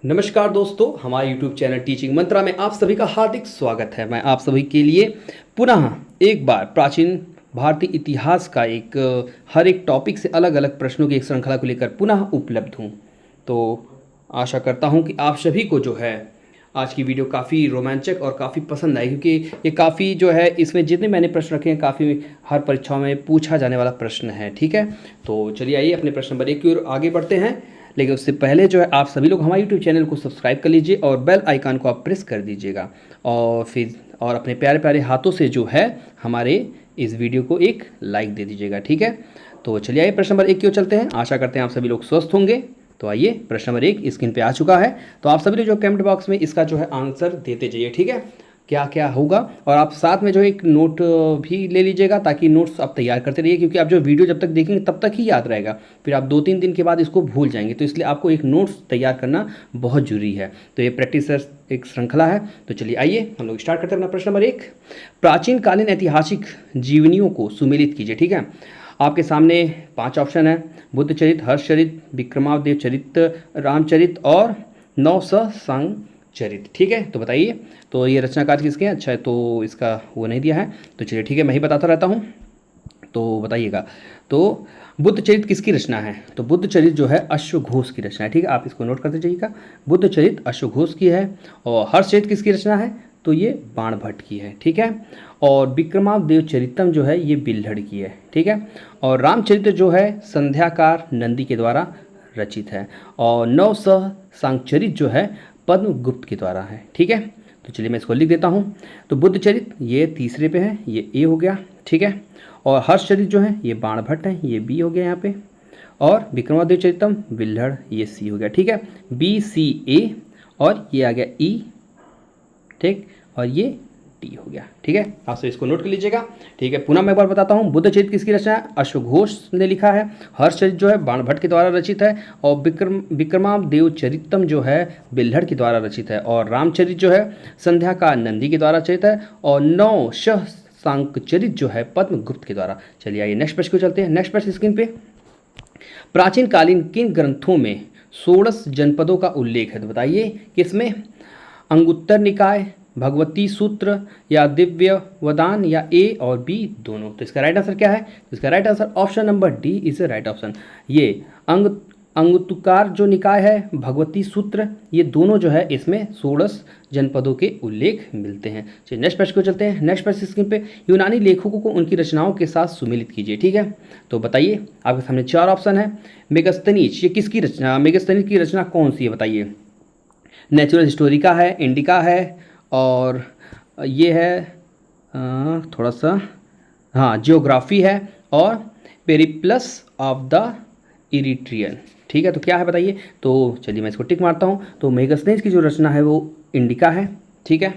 नमस्कार दोस्तों, हमारे YouTube चैनल टीचिंग मंत्रा में आप सभी का हार्दिक स्वागत है। मैं आप सभी के लिए पुनः एक बार प्राचीन भारतीय इतिहास का हर एक टॉपिक से अलग अलग प्रश्नों की एक श्रृंखला को लेकर पुनः उपलब्ध हूँ। तो आशा करता हूँ कि आप सभी को जो है आज की वीडियो काफ़ी रोमांचक और काफ़ी पसंद आई, क्योंकि ये काफ़ी जो है इसमें जितने मैंने प्रश्न रखे हैं काफ़ी हर परीक्षाओं में पूछा जाने वाला प्रश्न है। ठीक है, तो चलिए आइए अपने प्रश्न नंबर 1 की ओर आगे बढ़ते हैं। लेकिन उससे पहले जो है आप सभी लोग हमारे यूट्यूब चैनल को सब्सक्राइब कर लीजिए और बेल आइकन को आप प्रेस कर दीजिएगा और अपने प्यारे प्यारे हाथों से जो है हमारे इस वीडियो को एक लाइक दे दीजिएगा। ठीक है, तो चलिए आइए प्रश्न नंबर 1 की ओर चलते हैं। आशा करते हैं आप सभी लोग स्वस्थ होंगे। तो आइए प्रश्न नंबर 1 स्क्रीन पे आ चुका है, तो आप सभी लोग जो कमेंट बॉक्स में इसका जो है आंसर देते जाइए। ठीक है, क्या क्या होगा, और आप साथ में जो एक नोट भी ले लीजिएगा ताकि नोट्स आप तैयार करते रहिए, क्योंकि आप जो वीडियो जब तक देखेंगे तब तक ही याद रहेगा, फिर आप 2-3 दिन के बाद इसको भूल जाएंगे। तो इसलिए आपको एक नोट्स तैयार करना बहुत जरूरी है। तो ये प्रैक्टिस एक श्रृंखला है। तो चलिए आइए हम लोग स्टार्ट करते हैं अपना प्रश्न नंबर 1। प्राचीन कालीन ऐतिहासिक जीवनियों को सुमेलित कीजिए। ठीक है, आपके सामने 5 ऑप्शन है: बुद्ध चरित, हर्ष चरित, विक्रमादेव चरित, रामचरित और नवसंग चरित। ठीक है, तो बताइए तो ये रचनाकार किसके हैं? अच्छा है, तो इसका वो नहीं दिया है, तो चलिए ठीक है, मैं ही बताता रहता हूँ, तो बताइएगा। तो बुद्ध चरित किसकी रचना है? तो बुद्ध चरित जो है अश्वघोष की रचना है। ठीक है, आप इसको नोट करते जाइएगा, बुद्ध चरित अश्वघोष की है। और हर्षचरित किसकी रचना है? तो ये बाणभट्ट की है। ठीक है, और विक्रमादेव चरितम जो है ये बिल्हड़ की है। ठीक है, और रामचरित्र जो है संध्याकार नंदी के द्वारा रचित है। और नवसंचरित जो है पद्मगुप्त के द्वारा है। ठीक है, तो चलिए मैं इसको लिख देता हूँ। तो बुद्ध चरित ये तीसरे पे है, ये ए हो गया। ठीक है, और हर्षचरित जो है ये बाणभट्ट है, ये बी हो गया यहाँ पे। और विक्रमादित्य चरितम बिल्हड़ ये सी हो गया। ठीक है, बी सी ए, और ये आ गया ई। ठीक, और ये टी हो गया। ठीक है, आप सब इसको नोट कर लीजिएगा। ठीक है, पुनः मैं एक बार बताता हूँ, बुद्ध चरित किसकी रचना है? अश्वघोष ने लिखा है। हर्षचरित जो है बाणभट्ट के द्वारा रचित है। और विक्रमादेव चरितम जो है बिल्हड़ के द्वारा रचित है। और रामचरित जो है संध्याकार नंदी के द्वारा रचित है। और नवसंचरित जो है पद्मगुप्त के द्वारा। चलिए आइए नेक्स्ट प्रश्न को चलते हैं। नेक्स्ट प्रश्न स्क्रीन पे, प्राचीन कालीन किन ग्रंथों में 16 जनपदों का उल्लेख है? तो बताइए किसमें? अंगुत्तर निकाय, भगवती सूत्र, या दिव्य वदान, या ए और बी दोनों। तो इसका राइट आंसर क्या है? तो इसका right answer option number D is right option. ये अंगुत्तकार जो निकाय है, भगवती सूत्र, ये दोनों जो है इसमें 16 जनपदों के उल्लेख मिलते हैं। चलिए नेक्स्ट प्रश्न को चलते हैं। नेक्स्ट प्रश्न स्क्रीन पे, यूनानी लेखकों को उनकी रचनाओं के साथ सुमेलित कीजिए। ठीक है, तो बताइए आपके सामने 4 ऑप्शन है। मेगस्थनीज ये किसकी रचना? मेगस्थनीज की रचना कौन सी है बताइए? नेचुरल हिस्टोरिका है, इंडिका है, और ये है थोड़ा सा हाँ जियोग्राफी है, और पेरिप्लस ऑफ द इरिट्रियन। ठीक है, तो क्या है बताइए? तो चलिए मैं इसको टिक मारता हूँ। तो मेगस्थनीज की जो रचना है वो इंडिका है। ठीक है,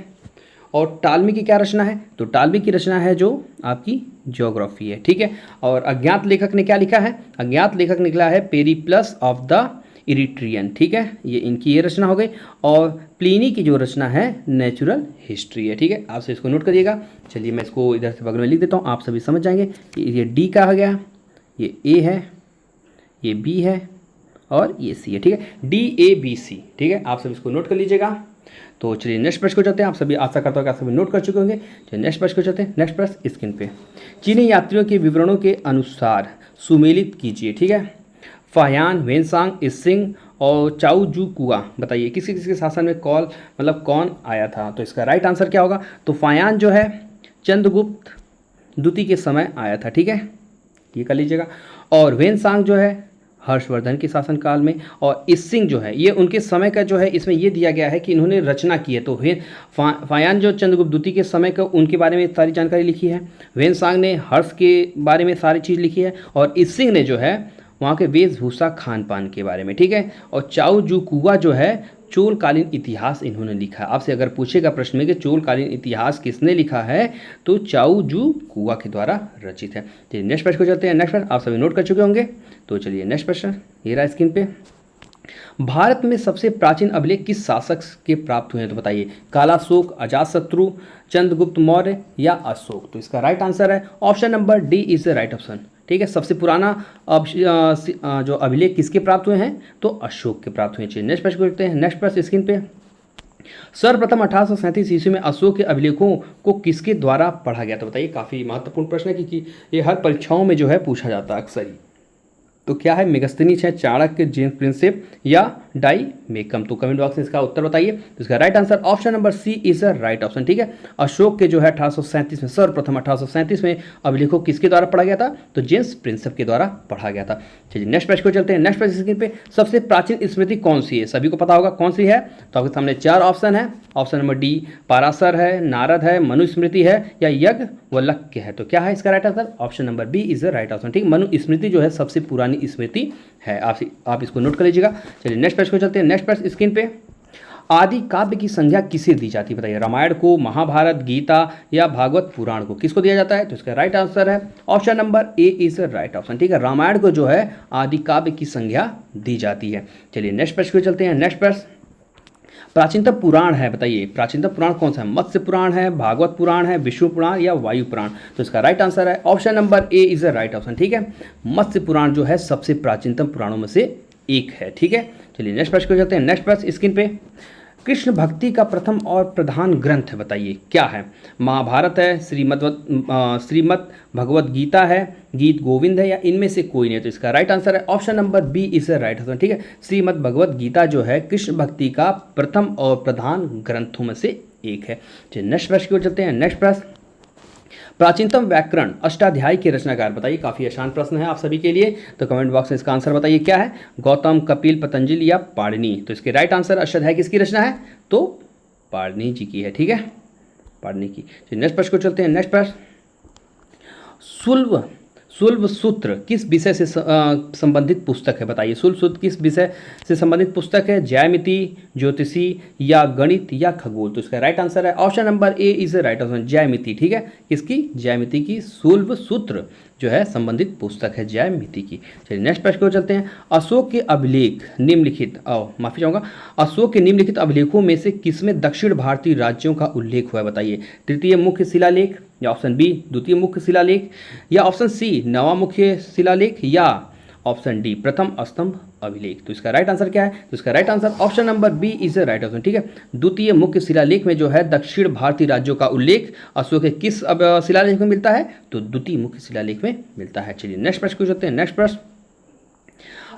और टालमी की क्या रचना है? तो टालमी की रचना है जो आपकी ज्योग्राफी है। ठीक है, और अज्ञात लेखक ने क्या लिखा है? अज्ञात लेखक निकला है पेरिप्लस ऑफ द इरिट्रियन। ठीक है, ये इनकी ये रचना हो गई। और प्लिनी की जो रचना है नेचुरल हिस्ट्री है। ठीक है, आप इसको नोट करिएगा। चलिए मैं इसको इधर से बगल में लिख देता हूँ, आप सभी समझ जाएंगे। ये डी का हो गया, ये ए है, ये बी है, और ये सी है। ठीक है, डी ए बी सी। ठीक है, आप सब इसको नोट कर लीजिएगा। तो चलिए नेक्स्ट प्रश्न को चलते हैं। आप सभी आशा करता हूँ कि आप सभी नोट कर चुके होंगे। चलिए नेक्स्ट प्रश्न को चलते हैं। नेक्स्ट प्रश्न स्क्रीन पे, चीनी यात्रियों के विवरणों के अनुसार सुमेलित कीजिए। ठीक है, फायान, वेनसांग, इसिंग और चाउ जू कुआ। बताइए किसके किसके शासन में कौन आया था? तो इसका राइट आंसर क्या होगा? तो फायान जो है चंद्रगुप्त द्वितीय के समय आया था। ठीक है, ये कर लीजिएगा। और वेनसांग जो है हर्षवर्धन के शासनकाल में। और इसिंग जो है ये उनके समय का जो है, इसमें ये दिया गया है कि इन्होंने रचना की है। तो फायान जो चंद्रगुप्त द्वितीय के समय का उनके बारे में सारी जानकारी लिखी है। वेनसांग ने हर्ष के बारे में सारी चीज़ लिखी है। और इसिंग ने जो है वहाँ के वेशभूषा खान पान के बारे में। ठीक है, और चाउ जू कुआ जो है चोलकालीन इतिहास इन्होंने लिखा है। आपसे अगर पूछेगा प्रश्न में कि चोलकालीन इतिहास किसने लिखा है, तो चाउ जू कुआ के द्वारा रचित है। चलिए नेक्स्ट प्रश्न को चलते हैं। नेक्स्ट प्रश्न आप सभी नोट कर चुके होंगे। तो चलिए नेक्स्ट प्रश्न ये रहा स्क्रीन पे, भारत में सबसे प्राचीन अभिलेख किस शासक के प्राप्त हुए हैं? तो बताइए, कालाशोक, अजातशत्रु, चंद्रगुप्त मौर्य, या अशोक। तो इसका राइट आंसर है option number D is the right option. ठीक है। सबसे पुराना जो अभिलेख किसके प्राप्त हुए हैं, तो अशोक के प्राप्त हुए। चलिए नेक्स्ट प्रश्न देखते हैं। नेक्स्ट प्रश्न स्क्रीन पे, सर्वप्रथम 1837 ईस्वी में अशोक के अभिलेखों को किसके द्वारा पढ़ा गया? तो बताइए, काफ़ी महत्वपूर्ण प्रश्न है क्योंकि ये हर परीक्षाओं में जो है पूछा जाता है अक्सर ही। तो क्या है, मेगस्थनीज है, चाणक्य, जेम्स प्रिंसेप या डाई मेकम? तो कमेंट बॉक्स में इसका उत्तर बताइए। तो इसका right answer option number C is a right option, ठीक है। अशोक के जो है 1837 में, सर्वप्रथम 1837 में अभिलेखों किसके द्वारा पढ़ा गया था? तो जेम्स प्रिंसेप के द्वारा पढ़ा गया था। चलिए नेक्स्ट प्रश्न को चलते हैं। नेक्स्ट प्रश्न स्क्रीन पे, सबसे प्राचीन स्मृति कौन सी है? सभी को पता होगा कौन सी है। तो आपके सामने 4 ऑप्शन है। ऑप्शन नंबर डी पाराशर है, नारद है, मनुस्मृति है या याज्ञवल्क्य है। तो क्या है इसका right answer? Option number B is the right option, ठीक। मनुस्मृति जो है सबसे पुरानी स्मृति है। आप इसको नोट कर लीजिएगा। चलिए नेक्स्ट प्रश्न को चलते हैं। नेक्स्ट प्रश्न स्क्रीन पे, आदि काव्य की संज्ञा किसे दी जाती है? बताइए, रामायण को, महाभारत, गीता या भागवत पुराण को, किसको दिया जाता है? तो इसका राइट आंसर है option number A is the right option, ठीक है। रामायण को जो है आदि काव्य की संज्ञा दी जाती है। चलिए नेक्स्ट प्रश्न को चलते हैं। नेक्स्ट प्रश्न, प्राचीनतम पुराण है, बताइए प्राचीनतम पुराण कौन सा है? मत्स्य पुराण है, भागवत पुराण है, विष्णु पुराण या वायु पुराण? तो इसका राइट आंसर है option number A is the right option, ठीक है। मत्स्य पुराण जो है सबसे प्राचीनतम पुराणों में से एक है, ठीक है। चलिए नेक्स्ट प्रश्न को चलते हैं। नेक्स्ट प्रश्न स्क्रीन पे, कृष्ण भक्ति का प्रथम और प्रधान ग्रंथ है, बताइए क्या है? महाभारत है, श्रीमद् भगवत गीता है, गीत गोविंद है या इनमें से कोई नहीं? तो इसका राइट आंसर है option number B is the right answer, ठीक है। श्रीमद् भगवत गीता जो है कृष्ण भक्ति का प्रथम और प्रधान ग्रंथों में से एक है। चलिए नेक्स्ट प्रश्न की ओर चलते हैं। नेक्स्ट प्रश्न, प्राचीनतम व्याकरण अष्टाध्यायी के रचनाकार, बताइए। काफ़ी आसान प्रश्न है आप सभी के लिए, तो कमेंट बॉक्स में इसका आंसर बताइए क्या है? गौतम, कपिल, पतंजलि या पाणिनि? तो इसके राइट आंसर, अष्टाध्यायी किसकी रचना है? तो पाणिनि जी की है, ठीक है, पाणिनि की। नेक्स्ट प्रश्न को चलते हैं। नेक्स्ट प्रश्न, शुल्ब सूत्र किस विषय से संबंधित पुस्तक है? बताइए, शुल्ब सूत्र किस विषय से संबंधित पुस्तक है? ज्यामिति, ज्योतिषी या गणित या खगोल? तो इसका राइट आंसर है option number A is the right answer, ज्यामिति, ठीक है। किसकी? ज्यामिति की शुल्ब सूत्र जो है संबंधित पुस्तक है ज्यामिति की। चलिए नेक्स्ट प्रश्न को चलते हैं। अशोक के अभिलेख निम्नलिखित, माफी चाहूँगा, अशोक के निम्नलिखित अभिलेखों में से किसमें दक्षिण भारतीय राज्यों का उल्लेख हुआ है? बताइए, तृतीय मुख्य शिलालेख या ऑप्शन बी द्वितीय मुख्य शिलालेख या ऑप्शन सी नवा मुख्य शिलालेख या ऑप्शन डी प्रथम स्तंभ अभिलेख? तो इसका राइट आंसर क्या है? तो इसका right answer option number B is the right option, ठीक है। द्वितीय मुख्य शिलालेख में जो है दक्षिण भारतीय राज्यों का उल्लेख अशोक के किस शिलालेख में मिलता है? तो द्वितीय मुख्य शिलालेख में मिलता है। चलिए नेक्स्ट प्रश्न को चलते हैं। नेक्स्ट प्रश्न,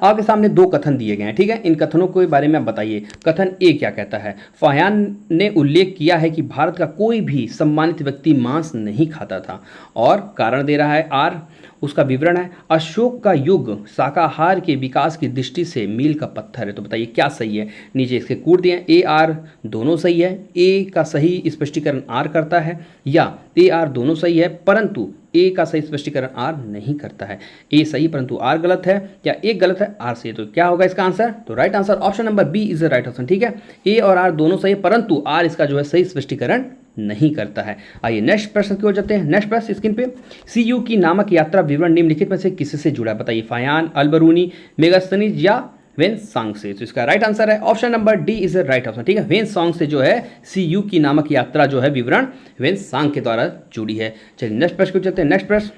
आपके सामने 2 कथन दिए गए हैं, ठीक है। इन कथनों के बारे में आप बताइए। कथन ए क्या कहता है? फाहियान ने उल्लेख किया है कि भारत का कोई भी सम्मानित व्यक्ति मांस नहीं खाता था, और कारण दे रहा है आर, उसका विवरण है अशोक का युग शाकाहार के विकास की दृष्टि से मील का पत्थर है। तो बताइए क्या सही है? नीचे इसके कूट दिए, ए आर दोनों सही है, ए का सही स्पष्टीकरण आर करता है या ए आर दोनों सही है परंतु ए का सही स्पष्टीकरण आर नहीं करता है। ए सही परंतु आर गलत है या ए गलत है आर सही? तो क्या होगा इसका आंसर? तो right answer option number B is the right option, ठीक है। ए और आर दोनों सही परंतु आर इसका जो है सही स्पष्टीकरण नहीं करता है। आइए नेक्स्ट प्रश्न की ओर जाते हैं। नेक्स्ट प्रश्न स्क्रीन पे, सीयू की नामक यात्रा विवरण निम्नलिखित में से किससे जुड़ा है? बताइए, फाहियान, अल-बरूनी, मेगास्थनीज या वेनसांग से? तो इसका राइट आंसर है option number D is the right option, ठीक है। वेनसांग से जो है सीयू की नामक यात्रा जो है विवरण वेनसांग के द्वारा जुड़ी है। चलिए नेक्स्ट प्रश्न को चलते हैं। नेक्स्ट प्रश्न,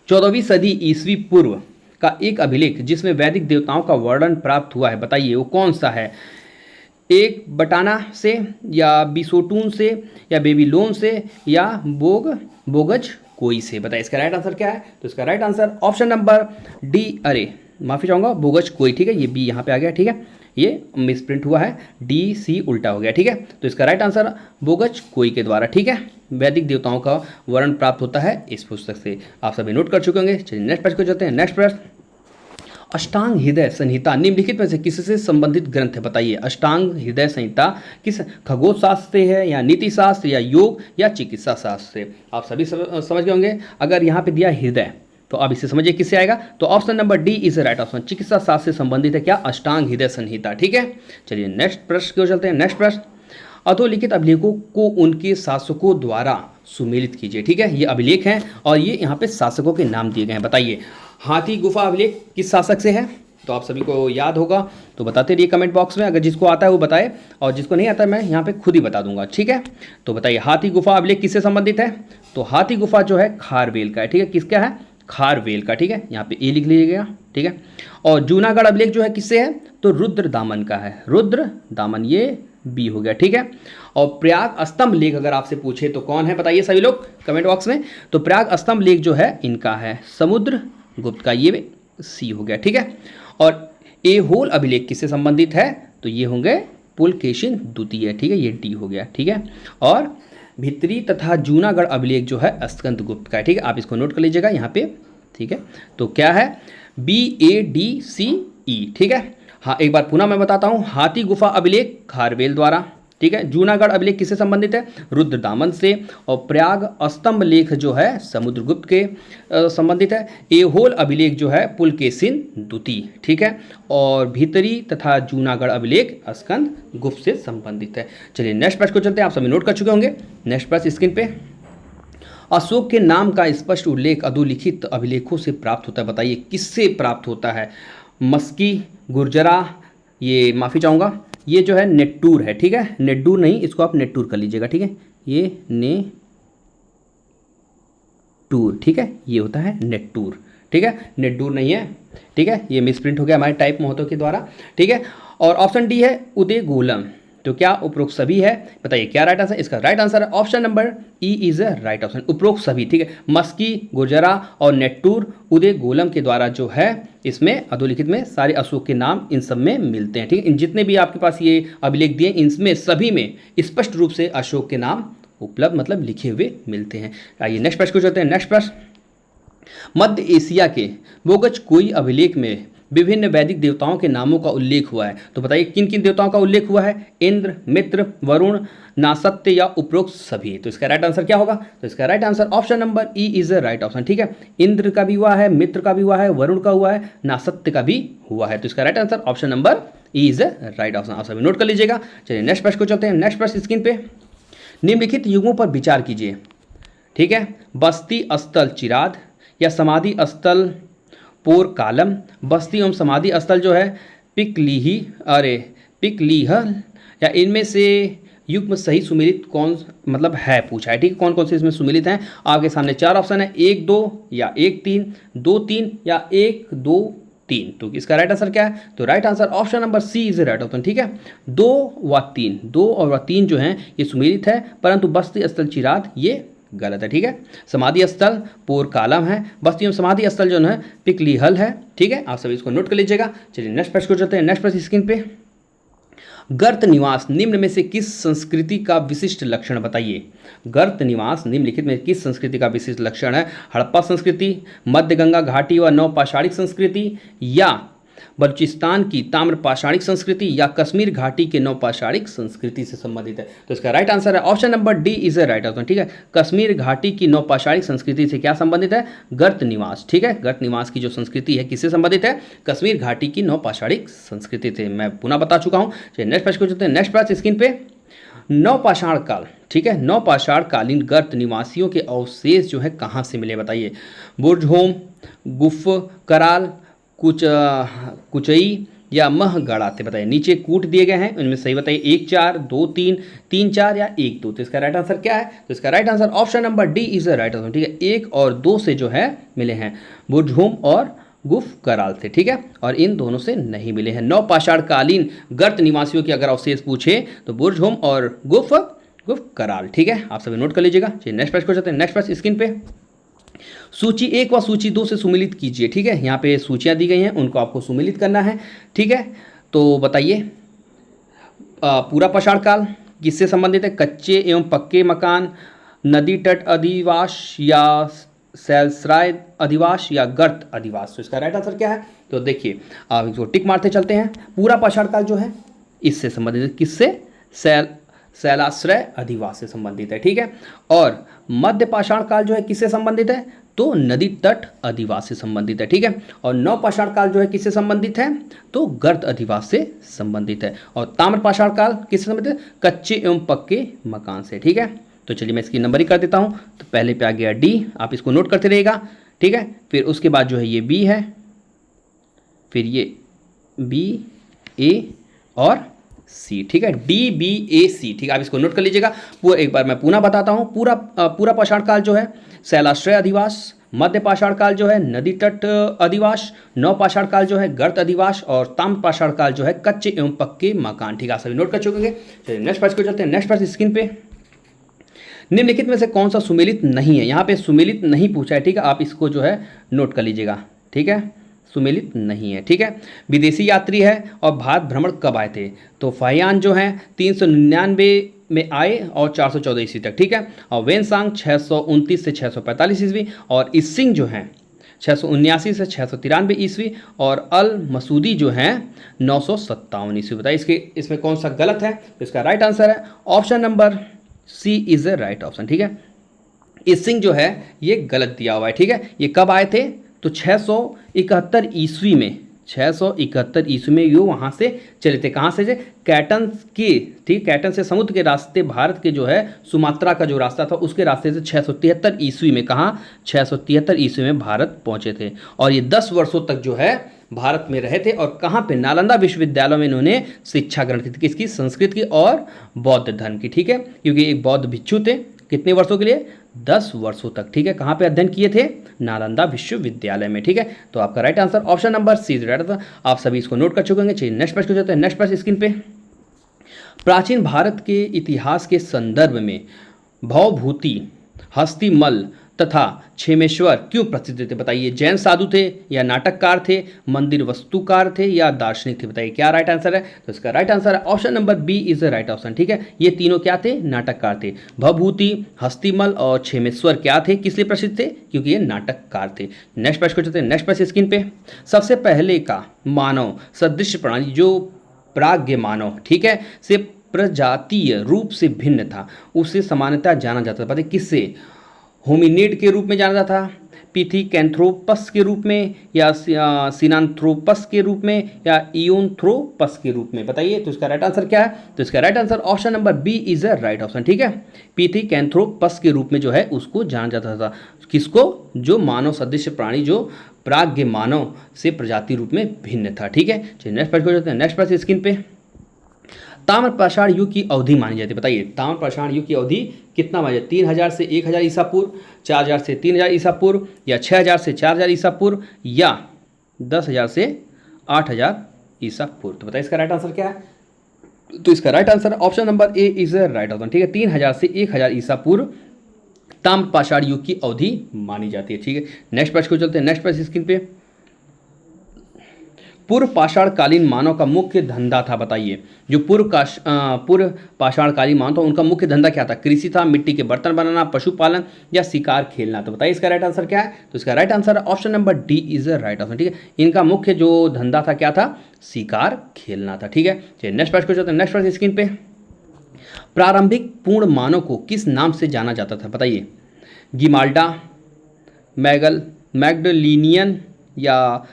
14वीं सदी ईस्वी पूर्व का एक अभिलेख जिसमें वैदिक देवताओं का वर्णन प्राप्त हुआ है, बताइए वो कौन सा है? एक बटाना से या बिसोटून से या बेबीलोन से या बोगज कोई से? बताइए इसका राइट आंसर क्या है? तो इसका right answer option number D, अरे माफ़ी चाहूँगा, बोगज कोई, ठीक है। ये बी यहाँ पे आ गया, ठीक है, ये मिसप्रिंट हुआ है, डी सी उल्टा हो गया, ठीक है। तो इसका राइट आंसर बोगज कोई के द्वारा, ठीक है, वैदिक देवताओं का वर्णन प्राप्त होता है इस पुस्तक से। आप सभी नोट कर चुके होंगे। चलिए नेक्स्ट प्रश्न को चलते हैं। नेक्स्ट प्रश्न, अष्टांग हृदय संहिता निम्नलिखित में से किससे संबंधित ग्रंथ है? बताइए, अष्टांग हृदय संहिता किस खगोल शास्त्र से है या नीति शास्त्र या योग या चिकित्सा शास्त्र से? आप सभी समझ गए होंगे। अगर यहाँ पे दिया हृदय तो अब इसे समझिए किससे आएगा? तो option number D is right option, चिकित्सा शास्त्र से संबंधित है क्या? अष्टांग हृदय संहिता, ठीक है। चलिए नेक्स्ट प्रश्न की ओर चलते हैं। नेक्स्ट प्रश्न, अधोलिखित अभिलेखों को उनके शासकों द्वारा सुमेलित कीजिए, ठीक है। ये अभिलेख हैं और ये यहाँ पे शासकों के नाम दिए गए हैं। बताइए, हाथी गुफा अभिलेख किस शासक से है? तो आप सभी को याद होगा तो बताते रहिए कमेंट बॉक्स में, अगर जिसको आता है वो बताए और जिसको नहीं आता है मैं यहाँ पे खुद ही बता दूंगा, ठीक है। तो बताइए, हाथी गुफा अभिलेख किससे संबंधित है? तो हाथी गुफा जो है खारवेल का है, ठीक है। किसका है? खारवेल का, ठीक है, यहाँ पे ए लिख लीजिएगा, ठीक है। और जूनागढ़ अभिलेख जो है किससे है, तो रुद्र दामन का है, रुद्र दामन, ये बी हो गया, ठीक है। और प्रयाग स्तंभ लेख अगर आपसे पूछे तो कौन है, बताइए सभी लोग कमेंट बॉक्स में। तो प्रयाग स्तंभ लेख जो है इनका है समुद्र गुप्त का, ये सी हो गया, ठीक है। और एहोल अभिलेख किससे संबंधित है, तो ये होंगे पुलकेशिन द्वितीय, ठीक है, ये डी हो गया, ठीक है। और भित्री तथा जूनागढ़ अभिलेख जो है स्कंद गुप्त का है, ठीक है, आप इसको नोट कर लीजिएगा यहाँ पे, ठीक है। तो क्या है, BADCE, ठीक है। हाँ, एक बार पुनः मैं बताता हूँ, हाथी गुफा अभिलेख खारवेल द्वारा, ठीक है। जूनागढ़ अभिलेख किससे संबंधित है, रुद्र दामन से। और प्रयाग स्तंभ लेख जो है समुद्रगुप्त के संबंधित है। एहोल अभिलेख जो है पुलकेशिन द्वितीय, ठीक है। और भीतरी तथा जूनागढ़ अभिलेख स्कंद गुप्त से संबंधित है। चलिए नेक्स्ट प्रश्न को चलते हैं, आप सभी नोट कर चुके होंगे। नेक्स्ट प्रश्न स्क्रीन पे, अशोक के नाम का स्पष्ट उल्लेख अधोलिखित अभिलेखों से प्राप्त होता है, बताइए किससे प्राप्त होता है। मस्की, गुर्जरा, ये माफ़ी चाहूँगा, ये जो है नेट्टूर है, ठीक है, नेट्टूर नहीं, इसको आप नेट्टूर कर लीजिएगा, ठीक है, ये नेटूर, ठीक है, ये होता है नेट्टूर, ठीक है, नेट्टूर नहीं है, ठीक है, ये मिसप्रिंट हो गया हमारे टाइप महतो के द्वारा, ठीक है। और ऑप्शन डी है उदय गोलम, तो क्या उपरोक्त सभी है, बताइए क्या राइट आंसर, इसका राइट आंसर है option number E is a right option, उपरोक्त सभी, ठीक है। मस्की, गुर्जरा और नेट्टूर उदय गोलम के द्वारा जो है इसमें अधोलिखित में सारे अशोक के नाम इन सब में मिलते हैं, ठीक है। इन जितने भी आपके पास ये अभिलेख दिए इनमें सभी में स्पष्ट रूप से अशोक के नाम उपलब्ध मतलब लिखे हुए मिलते हैं। आइए नेक्स्ट प्रश्न को चलते हैं। नेक्स्ट प्रश्न, मध्य एशिया के बोगच कोई अभिलेख में विभिन्न वैदिक देवताओं के नामों का उल्लेख हुआ है, तो बताइए किन किन देवताओं का उल्लेख हुआ है, इंद्र, मित्र, वरुण, नासत्य या उपरोक्त सभी। तो इसका राइट आंसर क्या होगा, तो इसका right answer option number E is a right option, ठीक है। इंद्र का भी हुआ है, मित्र का भी हुआ है, वरुण का हुआ है, नासत्य का भी हुआ है, तो इसका right answer option number E is a right option, आप सभी नोट कर लीजिएगा। चलिए नेक्स्ट प्रश्न को चलते हैं। नेक्स्ट प्रश्न स्क्रीन पे, निम्नलिखित युगों पर विचार कीजिए, ठीक है। बस्ती स्थल चिराद या समाधि स्थल पोर कालम, बस्ती एवं समाधि स्थल जो है पिकलीहल, या इनमें से युग में सही सुमेलित कौन मतलब है पूछा है, ठीक है। कौन कौन से इसमें सुमेलित हैं, आपके सामने चार ऑप्शन है, 1 2 या 1 3, 2 3 या 1 2 3। तो इसका राइट आंसर क्या है, तो right answer option number C is right option, ठीक है। 2 व 3, 2 और 3 जो हैं ये सुमेलित है, परंतु बस्ती स्थल चिराद ये गलत है, ठीक है। समाधि स्थल पोर कालम है, बस्ती एवं समाधि स्थल जो है पिकलीहल है, ठीक है। आप सभी इसको नोट कर लीजिएगा। चलिए नेक्स्ट प्रश्न को चलते हैं। नेक्स्ट प्रश्न स्क्रीन पे, गर्त निवास निम्न में से किस संस्कृति का विशिष्ट लक्षण बताइए। गर्त निवास निम्नलिखित में किस संस्कृति का विशिष्ट लक्षण है, हड़प्पा संस्कृति, मध्य गंगा घाटी व नवपाषाणिक संस्कृति, या बलूचिस्तान की ताम्र पाषाणिक संस्कृति, या कश्मीर घाटी के नवपाषाणिक संस्कृति से संबंधित है। तो इसका राइट आंसर है option number D is a right option, ठीक है। कश्मीर घाटी की नवपाषाणिक संस्कृति से क्या संबंधित है, गर्त निवास, ठीक है। गर्त निवास की जो संस्कृति है किससे संबंधित है, कश्मीर घाटी की नवपाषाणिक संस्कृति से, मैं पुनः बता चुका हूँ। चलिए नेक्स्ट प्रश्न को चलते हैं। नेक्स्ट प्रश्न स्क्रीन पे, नवपाषाण काल, ठीक है, नवपाषाण कालीन गर्त निवासियों के अवशेष जो है कहाँ से मिले बताइए। बुर्जहोम, गुफ कराल, कुचई या महगढ़ा से बताइए। नीचे कूट दिए गए हैं, उनमें सही बताइए 1 4 2 3 3 4 या 1 2। तो इसका राइट आंसर क्या है, तो इसका right answer option number D is the right answer, ठीक है। 1 और 2 से जो है मिले हैं, बुर्जहोम और गुफ कराल से, ठीक है, और इन दोनों से नहीं मिले हैं। नवपाषाणकालीन गर्त निवासियों के अगर अवशेष पूछे तो बुर्जहोम और गुफ कराल, ठीक है, आप सभी नोट कर लीजिएगा। चलिए नेक्स्ट प्रश्न को चलते हैं। नेक्स्ट प्रश्न स्क्रीन पे, सूची 1 व सूची 2 से सुमेलित कीजिए, ठीक है। यहाँ पे सूचियाँ दी गई हैं, उनको आपको सुमेलित करना है, ठीक है। तो बताइए पूरा पाषाण काल किससे संबंधित है, कच्चे एवं पक्के मकान, नदी तट अधिवास या सैलसराय अधिवास या गर्त अधिवास। तो इसका राइट आंसर क्या है, तो देखिए आप इसको टिक मारते चलते हैं। पूरा पाषाण काल जो है इससे संबंधित है, किससे, शैलाश्रय अधिवास से संबंधित है, ठीक है। और मध्य पाषाण काल जो है किससे संबंधित है, तो नदी तट अधिवास से संबंधित है, ठीक है। और नव पाषाण काल जो है किससे संबंधित है, तो गर्त अधिवास से संबंधित है। और ताम्र पाषाण काल किससे संबंधित है, कच्चे एवं पक्के मकान से, ठीक है। तो चलिए मैं इसकी नंबरिंग कर देता हूँ। तो पहले पे आ गया डी, आप इसको नोट करते रहिएगा, ठीक है। फिर उसके बाद जो है ये बी है, फिर ये बी ए और सी, ठीक है, डी बी ए सी, ठीक है, आप इसको नोट कर लीजिएगा। पूरा एक बार मैं पुनः बताता हूँ। पूरा पाषाण काल जो है शैलाश्रय अधिवास, मध्य पाषाण काल जो है नदी तट अधिवास, नव पाषाण काल जो है गर्त अधिवास और ताम्र पाषाण काल जो है कच्चे एवं पक्के मकान। ठीक है, आप सभी नोट कर चुके होंगे। चलिए नेक्स्ट प्रश्न को चलते हैं। नेक्स्ट प्रश्न स्क्रीन पे, निम्नलिखित में से कौन सा सुमेलित नहीं है? यहाँ पे सुमेलित नहीं पूछा है, ठीक है, आप इसको जो है नोट कर लीजिएगा। ठीक है, सुमेलित नहीं है। ठीक है, विदेशी यात्री है और भारत भ्रमण कब आए थे? तो फाहियान जो हैं 399 में आए और 414 ईस्वी तक। ठीक है, और वेनसांग 629 से 645 ईस्वी और इसिंग जो हैं 679 से 693 ईस्वी और अल मसूदी जो हैं 957 ईस्वी। बताइए इसमें कौन सा गलत है? तो इसका राइट आंसर है option number C is a right option. ठीक है, इसिंग जो है ये गलत दिया हुआ है। ठीक है, ये कब आए थे? तो 671 ईस्वी में, 671 ईस्वी में ये वहाँ से चले थे। कहाँ से? कैटन के, ठीक, कैटन से समुद्र के रास्ते भारत के जो है सुमात्रा का जो रास्ता था उसके रास्ते से 673 ईस्वी में, कहाँ 673 ईस्वी में भारत पहुँचे थे। और ये 10 वर्षों तक जो है भारत में रहे थे। और कहाँ पे? नालंदा विश्वविद्यालय में इन्होंने शिक्षा ग्रहण की थी। किसकी? संस्कृत की और बौद्ध धर्म की। ठीक है, क्योंकि एक बौद्ध भिक्षु थे। कितने वर्षों के लिए? 10 वर्षों तक। ठीक है, कहाँ पे अध्ययन किए थे? नालंदा विश्वविद्यालय में। ठीक है, तो आपका right answer option number C right था। आप सभी इसको नोट कर चुके होंगे। चलिए नेक्स्ट प्रश्न जाते हैं। नेक्स्ट प्रश्न स्क्रीन पे, प्राचीन भारत के इतिहास के संदर्भ में भवभूति, हस्तिमल तथा क्षेमेश्वर क्यों प्रसिद्ध थे? बताइए, जैन साधु थे या नाटककार थे, मंदिर वास्तुकार थे या दार्शनिक थे? बताइए क्या राइट आंसर है? तो इसका राइट आंसर है option number B is the right option. ठीक है, ये तीनों क्या थे? नाटककार थे। भवभूति, हस्तिमल और क्षेमेश्वर क्या थे? किस लिए प्रसिद्ध थे? क्योंकि ये नाटककार थे। नेक्स्ट प्रश्न चलते हैं। नेक्स्ट प्रश्न स्क्रीन पे, सबसे पहले का मानव सदृश प्राणी जो प्राज्ञ मानव, ठीक है, से प्रजातीय रूप से भिन्न था, उसे सामान्यतः जाना जाता था। पता है किससे? होमिनिड के रूप में जाना जाता था, पिथिकैंथ्रोपस के रूप में, या सिनांथ्रोपस के रूप में, या इयोंथ्रोपस के रूप में? बताइए, तो इसका राइट आंसर क्या है? तो इसका right answer option number B is a right option. ठीक है, पिथिकैंथ्रोपस के रूप में जो है उसको जाना जाता था। किसको? जो मानव सदृश प्राणी जो प्राज्ञ मानव से प्रजाति रूप में भिन्न था। ठीक है, चलिए नेक्स्ट प्रश्न को जाते हैं। नेक्स्ट प्रश्न स्क्रीन पे, ताम्र पाषाण युग की अवधि मानी जाती है। बताइए, ताम्र पाषाण युग की अवधि कितना मानी जाती है? 3000 से 1000 ईसा पूर्व, 4000 से 3000 ईसा पूर्व, या 6000 से 4000 ईसा पूर्व, या 10000 से 8000 ईसा पूर्व? तो बताइए इसका राइट आंसर क्या है? तो इसका right answer option number A is right option. ठीक है, 3000 से 1000 ईसा पूर्व ताम्र पाषाण युग की अवधि मानी जाती है। ठीक है, नेक्स्ट प्रश्न को चलते हैं। नेक्स्ट प्रश्न स्क्रीन पे, पूर्व पाषाणकालीन मानव का मुख्य धंधा था। बताइए, जो पूर्व पाषाणकालीन मानव था उनका मुख्य धंधा क्या था? कृषि था, मिट्टी के बर्तन बनाना, पशुपालन या शिकार खेलना? तो बताइए इसका राइट आंसर क्या है? तो इसका right answer option number D is the right answer. ठीक है, इनका मुख्य जो धंधा था क्या था? शिकार खेलना था। ठीक है, चलिए नेक्स्ट प्रश्न को चलते हैं। नेक्स्ट प्रश्न स्क्रीन पे, प्रारंभिक पूर्ण मानव को किस नाम से जाना जाता था? बताइए, गिमाल्डा, मैगडलिनियन या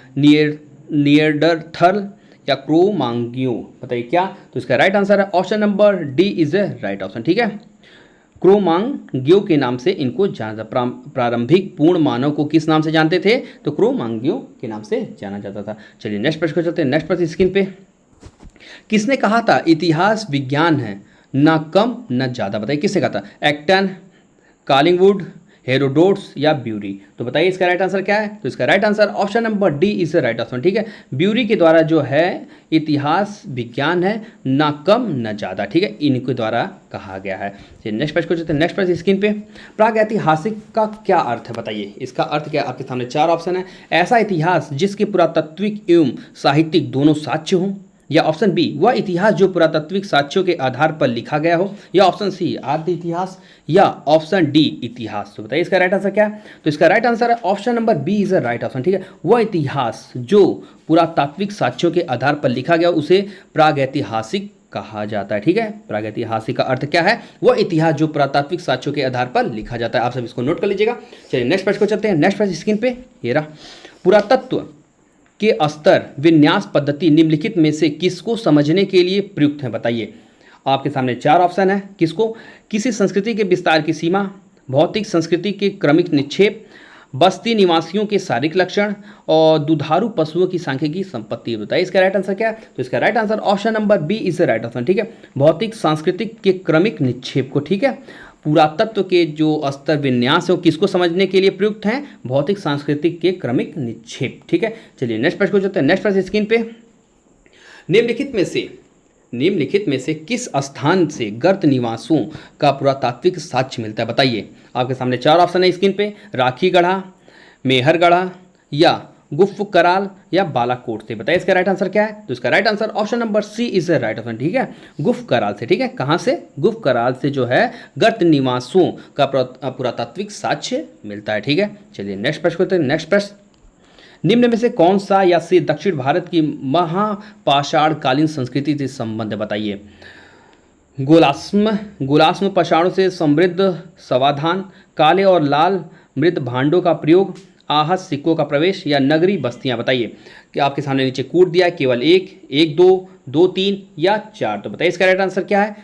नियर्डरथल या क्रोमांगियो? बताइए क्या? तो इसका राइट आंसर है option number D is a right option. ठीक है, क्रोमांगियो के नाम से इनको जाना जाता। प्रारंभिक पूर्ण मानव को किस नाम से जानते थे? तो क्रोमांगियो के नाम से जाना जाता था। चलिए नेक्स्ट प्रश्न को चलते हैं। नेक्स्ट प्रश्न स्क्रीन पे, किसने कहा था इतिहास विज्ञान है, न कम न ज़्यादा? बताइए किसने कहा था? एक्टन, कॉलिंगवुड, हेरोडोट्स या ब्यूरी? तो बताइए इसका राइट आंसर क्या है? तो इसका right answer option number D is right option. ठीक है, ब्यूरी के द्वारा जो है इतिहास विज्ञान है, ना कम न ज़्यादा। ठीक है, इनके द्वारा कहा गया है। नेक्स्ट प्रश्न को चलते हैं। नेक्स्ट प्रश्न स्क्रीन पे, प्रागैतिहासिक का क्या अर्थ है? बताइए इसका अर्थ क्या है? आपके सामने 4 ऑप्शन है। ऐसा इतिहास जिसके पुरातात्विक एवं साहित्यिक दोनों साक्ष्य हों, या ऑप्शन बी वह इतिहास जो पुरातात्विक साक्ष्यों के आधार पर लिखा गया हो, या ऑप्शन सी आद्य इतिहास, या ऑप्शन डी इतिहास। तो बताइए इसका राइट आंसर क्या है? तो इसका राइट आंसर है option number B is a right option. ठीक है, वह इतिहास जो पुरातात्विक साक्ष्यों के आधार पर लिखा गया उसे प्रागैतिहासिक कहा जाता है। ठीक है, प्रागैतिहासिक का अर्थ क्या है? वह इतिहास जो पुरातात्विक साक्ष्यों के आधार पर लिखा जाता है। आप सब इसको नोट कर लीजिएगा। चलिए नेक्स्ट प्रश्न को चलते हैं। नेक्स्ट प्रश्न स्क्रीन पे ये रहा, पुरातत्व के स्तर विन्यास पद्धति निम्नलिखित में से किसको समझने के लिए प्रयुक्त है? बताइए, आपके सामने 4 ऑप्शन है। किसको? किसी संस्कृति के विस्तार की सीमा, भौतिक संस्कृति के क्रमिक निक्षेप, बस्ती निवासियों के शारीरिक लक्षण, और दुधारू पशुओं की सांख्यिकी संपत्ति। बताइए इसका राइट आंसर क्या है? तो इसका right answer option number B is the right option. ठीक है, भौतिक सांस्कृतिक के क्रमिक निक्षेप को, ठीक है, पुरातत्व के जो स्तर विन्यास है वो किसको समझने के लिए प्रयुक्त हैं? भौतिक सांस्कृतिक के क्रमिक निक्षेप। ठीक है, चलिए नेक्स्ट प्रश्न को चलते हैं। नेक्स्ट प्रश्न स्क्रीन पे, निम्नलिखित में से किस स्थान से गर्त निवासों का पुरातात्विक साक्ष्य मिलता है? बताइए। आपके सामने 4 ऑप्शन है स्क्रीन पे, राखी गढ़ा, मेहर गढ़ा या गुफ कराल या बालाकोट से। बताइए इसका राइट आंसर क्या है? तो इसका right answer option number C is the right option. ठीक है, गुफ कराल से। ठीक है, कहाँ से? गुफ कराल से जो है गर्त निवासों का पुरातात्विक साक्ष्य मिलता है। ठीक है, चलिए नेक्स्ट प्रश्न करते हैं। नेक्स्ट प्रश्न, निम्न में से कौन सा या से दक्षिण भारत की महापाषाणकालीन संस्कृति से संबंध है? बताइए। गोलाश्म पाषाणों से समृद्ध समाधान, काले और लाल मृद भांडों का प्रयोग, आहत सिक्कों का प्रवेश या नगरी बस्तियां। बताइए कि आपके सामने नीचे कूट दिया है, केवल एक, दो, 2, 3 या 4। तो बताइए इसका राइट आंसर क्या है?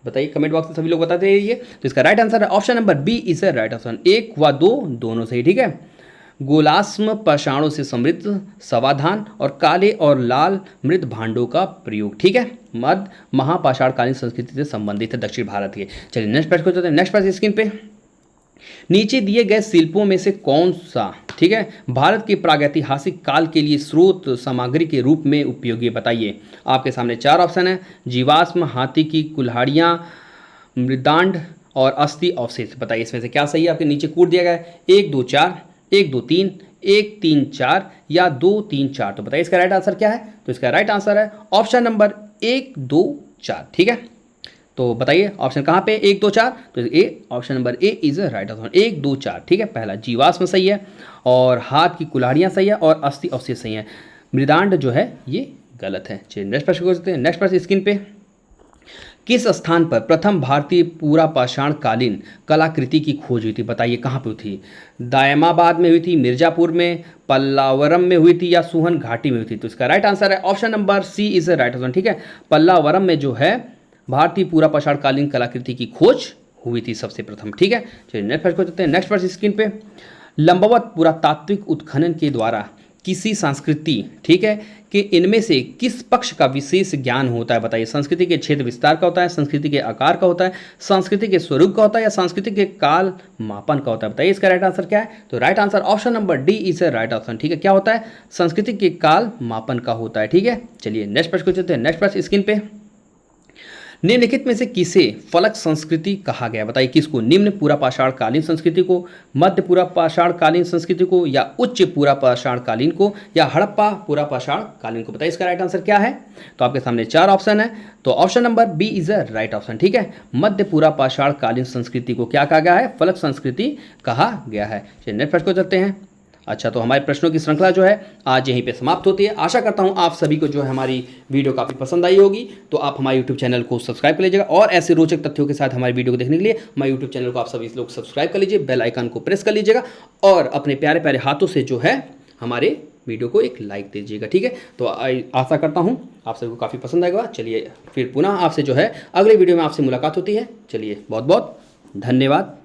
बताइए कमेंट बॉक्स में सभी लोग बताते रहिए। तो इसका राइट आंसर है option number B is the right option. 1 व 2 दोनों सही। ठीक है, गोलाश्म पाषाणों से समृद्ध समाधान और काले और लाल मृद भांडों का प्रयोग। ठीक है, मध्य महापाषाणकालीन संस्कृति से संबंधित है दक्षिण भारत के। चलिए नेक्स्ट प्रश्न को चलते हैं। नेक्स्ट प्रश्न स्क्रीन पे, नीचे दिए गए शिल्पों में से कौन सा, ठीक है, भारत के प्रागैतिहासिक काल के लिए स्रोत सामग्री के रूप में उपयोगी? बताइए। आपके सामने 4 ऑप्शन है, जीवाश्म, हाथी की कुल्हाड़ियाँ, मृदांड और अस्थि अवशेष। बताइए इसमें से क्या सही है? आपके नीचे कूट दिया गया है 1, 2, 4, 1, 2, 3, 1, 3, 4 या 2, 3, 4। तो बताइए इसका राइट आंसर क्या है? तो इसका राइट आंसर है ऑप्शन नंबर 1, 2, 4। ठीक है, तो बताइए ऑप्शन कहाँ पे? 1, 2, 4। तो A option number A is right option. 1, 2, 4। ठीक है, पहला जीवाश्म सही है और हाथ की कुल्हाड़ियाँ सही है और अस्थि अवशेष सही है। मृदांड जो है ये गलत है। चलिए नेक्स्ट प्रश्न को देखते हैं। नेक्स्ट प्रश्न स्क्रीन पे, किस स्थान पर प्रथम भारतीय पूरा पाषाण कालीन कलाकृति की खोज हुई थी? बताइए कहाँ पे हुई थी? दायमाबाद में हुई थी, मिर्जापुर में, पल्लावरम में हुई थी या सुहन घाटी में हुई थी? तो इसका राइट आंसर है option number C is right option. ठीक है, पल्लावरम में जो है भारतीय पूरा पाषाणकालीन कलाकृति की खोज हुई थी सबसे प्रथम। ठीक है, चलिए नेक्स्ट प्रश्न को देखते हैं। नेक्स्ट प्रश्न स्क्रीन पे, लंबवत पुरातात्विक उत्खनन के द्वारा किसी संस्कृति, ठीक है, कि इनमें से किस पक्ष का विशेष ज्ञान होता है? बताइए। संस्कृति के क्षेत्र विस्तार का होता है, संस्कृति के आकार का होता है, संस्कृति के स्वरूप का होता है या संस्कृति के काल मापन का होता है? बताइए इसका राइट आंसर क्या है? तो right answer option number D is a right option. ठीक है, क्या होता है? संस्कृति के काल मापन का होता है। ठीक है, चलिए नेक्स्ट प्रश्न को चलते हैं। नेक्स्ट प्रश्न स्क्रीन पे, निम्नलिखित में से किसे फलक संस्कृति कहा गया? बताइए किसको? निम्न पूरा पाषाणकालीन संस्कृति को, मध्य पूरा पाषाणकालीन संस्कृति को या उच्च पूरा पाषाणकालीन को या हड़प्पा पूरा पाषाणकालीन को? बताइए इसका राइट आंसर क्या है? तो आपके सामने 4 ऑप्शन है, तो option number B is a right option. ठीक है, मध्य पूरा पाषाणकालीन संस्कृति को क्या कहा गया है? फलक संस्कृति कहा गया है। चलिए नेक्स्ट प्रश्न को चलते हैं। अच्छा, तो हमारे प्रश्नों की श्रृंखला जो है आज यहीं पे समाप्त होती है। आशा करता हूँ आप सभी को जो है हमारी वीडियो काफ़ी पसंद आई होगी। तो आप हमारे यूट्यूब चैनल को सब्सक्राइब कर लीजिएगा और ऐसे रोचक तथ्यों के साथ हमारी वीडियो को देखने के लिए हमारे यूट्यूब चैनल को आप सभी लोग सब्सक्राइब कर लीजिए, बेल आइकन को प्रेस कर लीजिएगा और अपने प्यारे प्यारे हाथों से जो है हमारे वीडियो को एक लाइक दीजिएगा। ठीक है, तो आशा करता हूँ आप सभी को काफ़ी पसंद आएगा। चलिए फिर पुनः आपसे जो है अगले वीडियो में आपसे मुलाकात होती है। चलिए बहुत बहुत धन्यवाद।